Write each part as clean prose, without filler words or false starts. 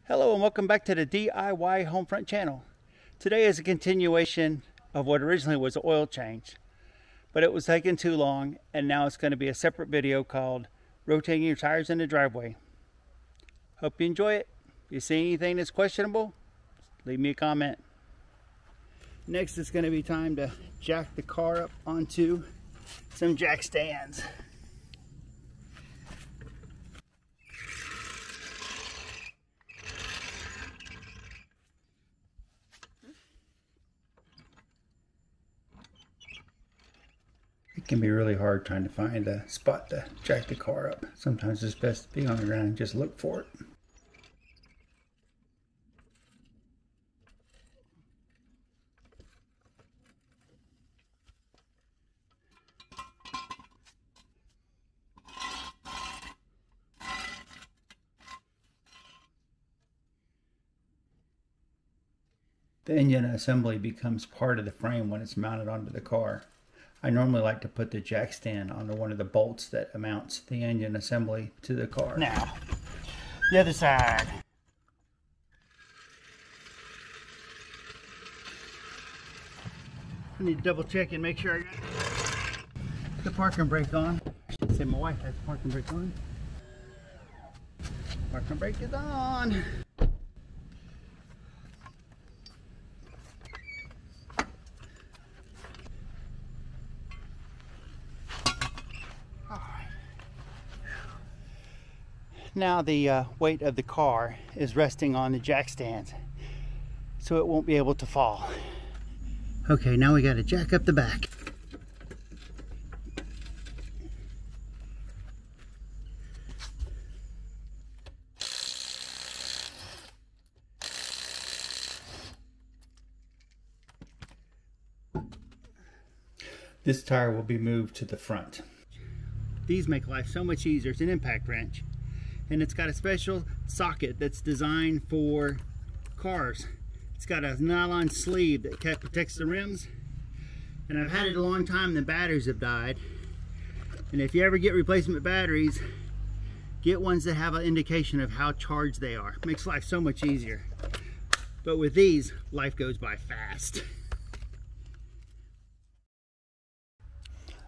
Hello and welcome back to the DIY Homefront channel. Today is a continuation of what originally was an oil change, but it was taking too long, and now it's going to be a separate video called Rotating Your Tires in the Driveway. Hope you enjoy it. If you see anything that's questionable, leave me a comment. Next, it's going to be time to jack the car up onto some jack stands. It can be really hard trying to find a spot to jack the car up. Sometimes it's best to be on the ground and just look for it. The engine assembly becomes part of the frame when it's mounted onto the car. I normally like to put the jack stand onto one of the bolts that mounts the engine assembly to the car. Now, the other side. I need to double check and make sure I got the parking brake on. I should say my wife has the parking brake on. Parking brake is on. Now the weight of the car is resting on the jack stands, so it won't be able to fall. Okay, now we got to jack up the back. This tire will be moved to the front. These make life so much easier. It's an impact wrench. And it's got a special socket that's designed for cars. It's got a nylon sleeve that protects the rims. And I've had it a long time, the batteries have died. And if you ever get replacement batteries, get ones that have an indication of how charged they are. It makes life so much easier. But with these, life goes by fast.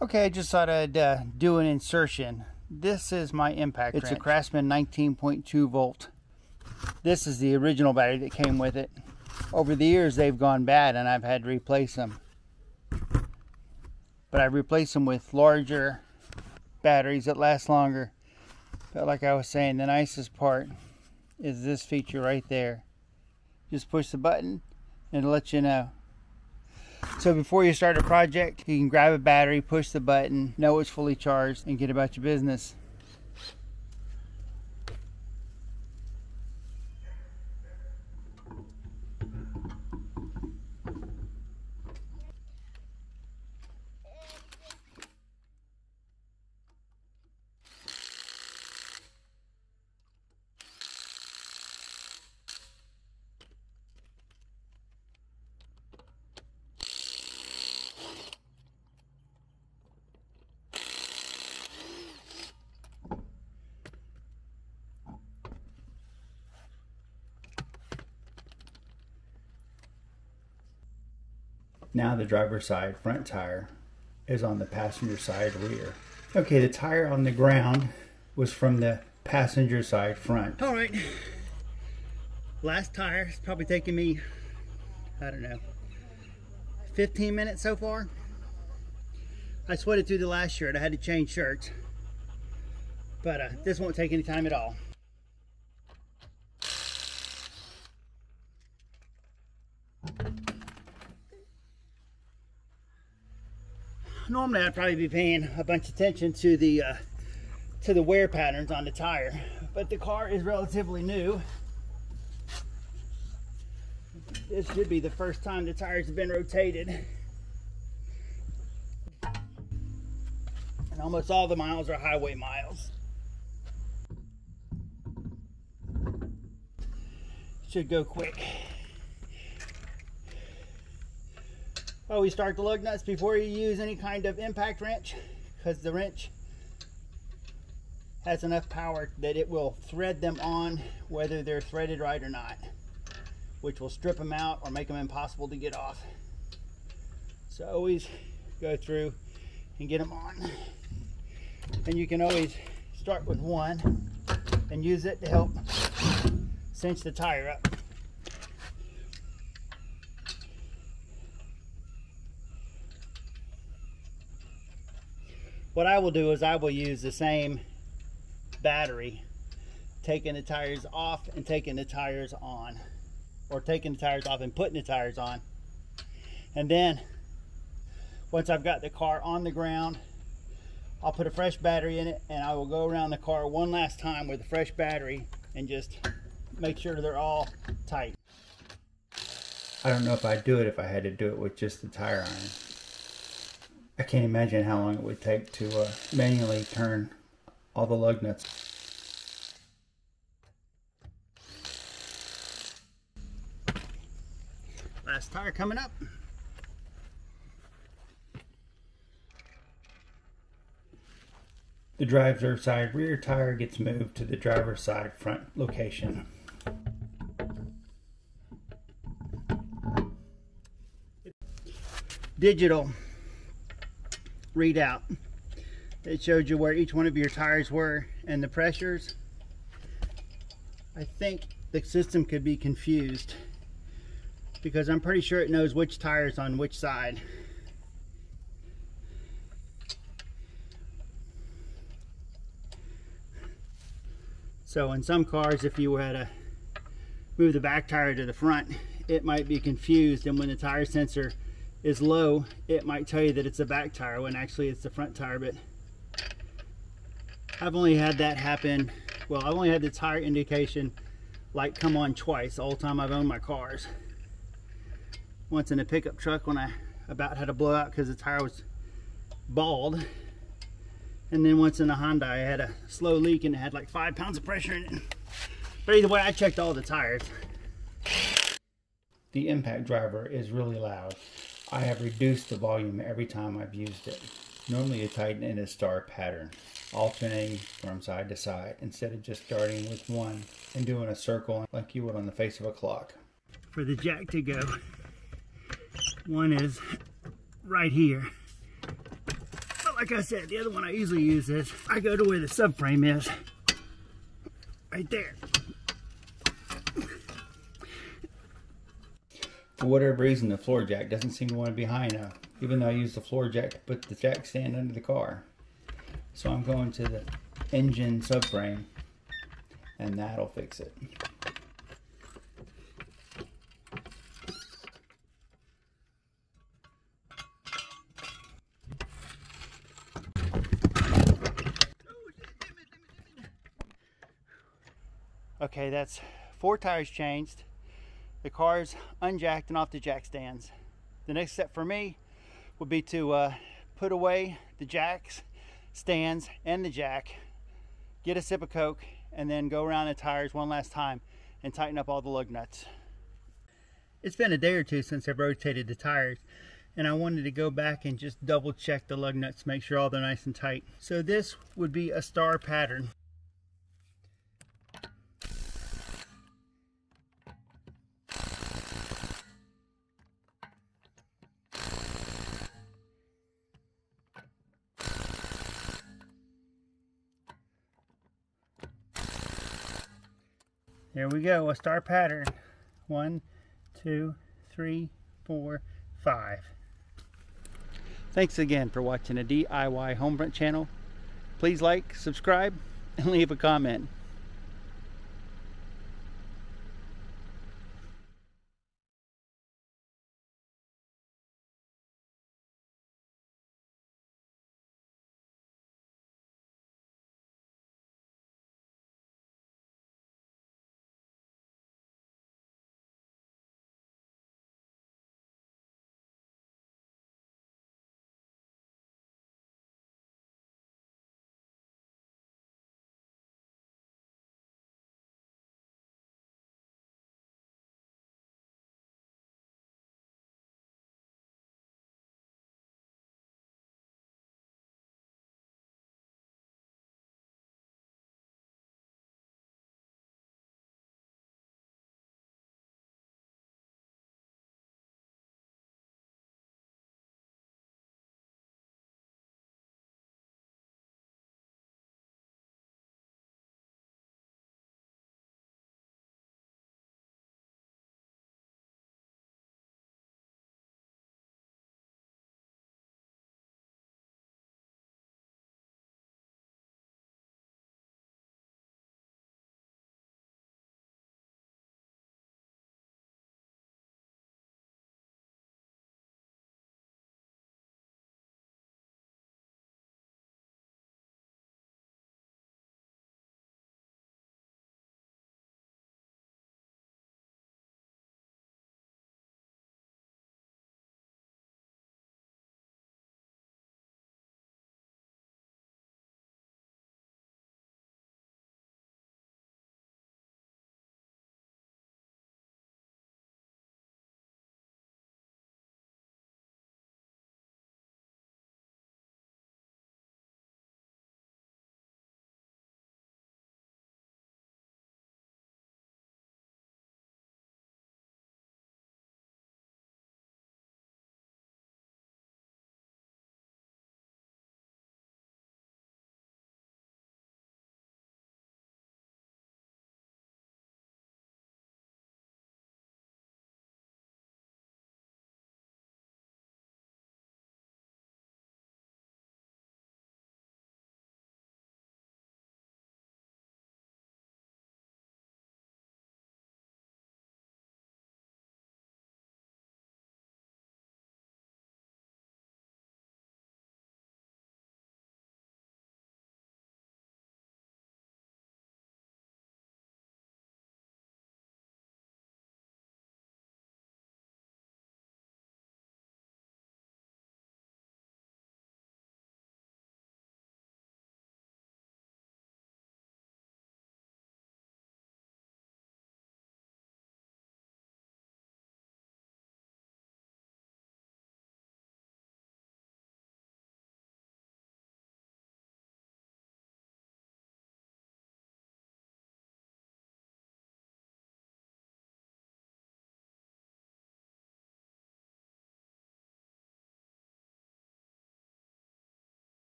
Okay, I just thought I'd do an insertion. This is my impact wrench. It's a Craftsman 19.2 volt. This is the original battery that came with it. Over the years they've gone bad and I've had to replace them. But I replaced them with larger batteries that last longer. But like I was saying, the nicest part is this feature right there. Just push the button and it'll let you know. So before you start a project, you can grab a battery, push the button, know it's fully charged, and get about your business. Now the driver's side front tire is on the passenger side rear. Okay, the tire on the ground was from the passenger side front. All right, last tire is probably taking me, I don't know, 15 minutes so far. I sweated through the last shirt. I had to change shirts, but this won't take any time at all. Normally I'd probably be paying a bunch of attention to the wear patterns on the tire, but the car is relatively new. This should be the first time the tires have been rotated. And almost all the miles are highway miles. Should go quick. Always start the lug nuts before you use any kind of impact wrench, because the wrench has enough power that it will thread them on whether they're threaded right or not, which will strip them out or make them impossible to get off. So always go through and get them on. And you can always start with one and use it to help cinch the tire up. What I will do is I will use the same battery, taking the tires off and taking the tires on, or taking the tires off and putting the tires on. And then once I've got the car on the ground, I'll put a fresh battery in it, and I will go around the car one last time with a fresh battery and just make sure they're all tight. I don't know if I'd do it if I had to do it with just the tire iron. I can't imagine how long it would take to manually turn all the lug nuts. Last tire coming up. The driver's side rear tire gets moved to the driver's side front location. Digital readout. It showed you where each one of your tires were and the pressures. I think the system could be confused because I'm pretty sure it knows which tire is on which side. So in some cars, if you were to move the back tire to the front, it might be confused, and when the tire sensor is low, it might tell you that it's a back tire when actually it's the front tire. But I've only had that happen, well, I've only had the tire indication light come on twice the whole time I've owned my cars. Once in a pickup truck when I about had a blowout because the tire was bald, and then once in a Honda I had a slow leak and it had like 5 pounds of pressure in it. But either way, I checked all the tires. The impact driver is really loud. I have reduced the volume every time I've used it. Normally you tighten in a star pattern, alternating from side to side instead of just starting with one and doing a circle like you would on the face of a clock. For the jack to go, one is right here. But like I said, the other one I usually use is, I go to where the subframe is, right there. For whatever reason, the floor jack doesn't seem to want to be high enough, even though I use the floor jack to put the jack stand under the car. So I'm going to the engine subframe, and that'll fix it. Okay, that's 4 tires changed. The car's unjacked and off the jack stands. The next step for me would be to put away the jacks, stands, and the jack, get a sip of Coke, and then go around the tires one last time and tighten up all the lug nuts. It's been a day or two since I've rotated the tires, and I wanted to go back and just double check the lug nuts, make sure all they're nice and tight. So this would be a star pattern. There we go, a star pattern. 1, 2, 3, 4, 5. Thanks again for watching a DIY Homefront channel. Please like, subscribe, and leave a comment.